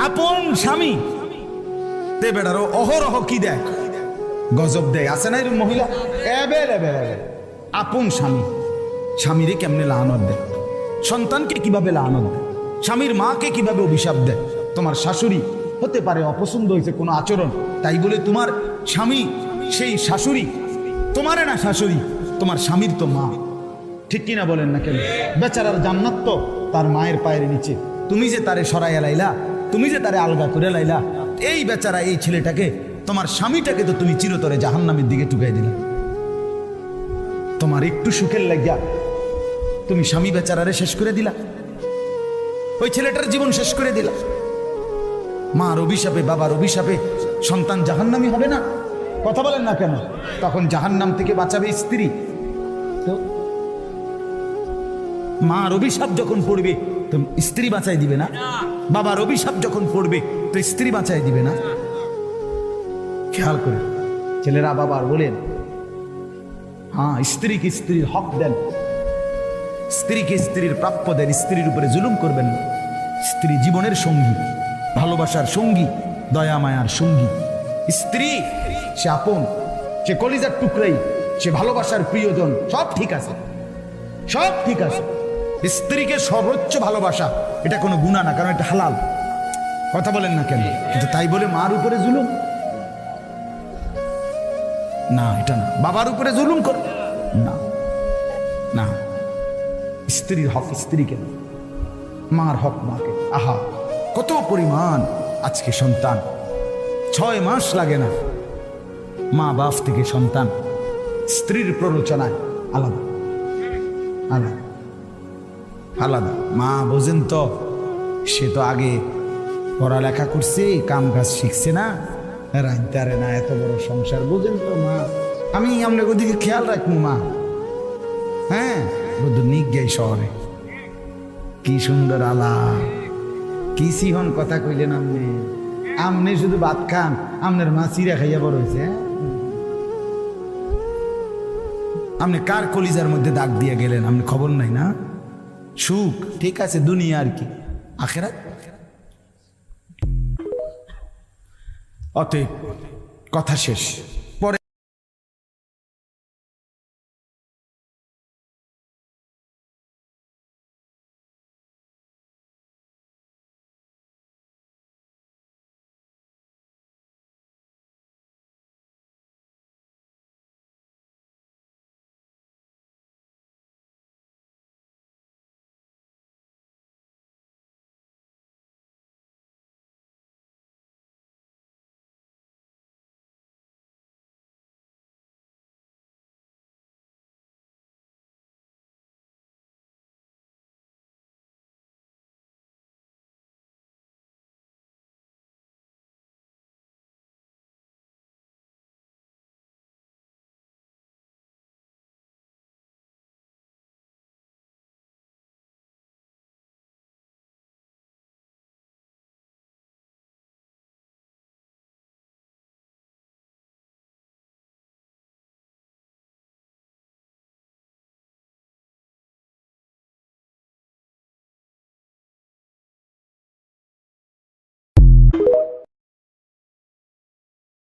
আপন স্বামী তে বেড়ারও অহরহ কি দেয়, গজব দেয়। আছে না এরকম মহিলা? আপন স্বামী স্বামীরে কেমনে লানত দেয়, সন্তানকে কিভাবে লানত দেয়, স্বামীর মাকে কিভাবে অভিশাপ দেয়। তোমার শাশুড়ি হতে পারে অপছন্দ হয়েছে কোনো আচরণ, তাই বলে তোমার স্বামী সেই শাশুড়ি তোমারে না, শাশুড়ি তোমার স্বামীর তো মা, ঠিক কিনা বলেন না কেন? বেচারার জান্নাত তো তার মায়ের পায়ের নিচে। তুমি যে তারে সরাইয়া লাইলা, তুমি যে তারে আলগা করে লাইলা, এই বেচারা এই ছেলেটাকে, তোমার স্বামীটাকে তো তুমি চিরতরে জাহান্নামের দিকে টুকাই দিলা। তোমার একটু সুখের লাগিয়া তুমি স্বামী বেচারারে শেষ করে দিলা, ওই ছেলেটার জীবন শেষ করে দিলা। মার অভিশাপে, বাবার অভিশাপে সন্তান জাহান্নামী হবে না? কথা বলেন না কেন? তখন জাহান্নাম থেকে বাঁচাবে স্ত্রী। তো মার অভিশাপ যখন পড়বে তো স্ত্রী বাঁচাই দিবে না? বাবার অভিশাপ যখন পড়বে তো স্ত্রী বাঁচাই দিবে না? খেয়াল করে ছেলেরা বাবার বলেন, হ্যাঁ স্ত্রীকে স্ত্রীর হক দেন, স্ত্রীকে স্ত্রীর প্রাপ্য দেন, স্ত্রীর উপরে জুলুম করবেন না। স্ত্রী জীবনের সঙ্গী, ভালোবাসার সঙ্গী, দয়া মায়ার সঙ্গী। স্ত্রী সে আপন, সে কলিজার টুকরাই, সে ভালোবাসার প্রিয়জন, সব ঠিক আছে, সব ঠিক আছে। স্ত্রীকে সর্বোচ্চ ভালোবাসা এটা কোনো গুনাহ না, কারণ এটা হালাল। কথা বলেন না কেন? কিন্তু তাই বলে মার উপরে জুলুম না, এটা না। বাবার উপরে জুলুম কর না, না। স্ত্রীর হক স্ত্রীকে, মার হক মাকে। আহা কত পরিমাণ আজকে সন্তান 6 মাস লাগে না, মা বাপ থেকে সন্তান স্ত্রীর প্ররোচনায় আলাদা আলাদা আলাদা। মা বোঝেন তো, সে তো আগে পড়ালেখা করছে, কাম কাজ শিখছে না, রাইতারে না, এত বড় সংসার। বোঝেন তো মা, আমি আপনাকে ওদিকে খেয়াল রাখবো মা। হ্যাঁ নিক গাই শহরে, কি সুন্দর আলা, কি সিহন কথা কইলেন আপনি। আপনি শুধু ভাত খান, আপনার মা চিরা খাইয়া বড় হয়েছে। আপনি কার কলিজার মধ্যে দাগ দিয়ে গেলেন, আপনি খবর নাই না? সুখ ঠিক আছে, দুনিয়া আর কি, আখেরাত। অতএব কথা শেষ।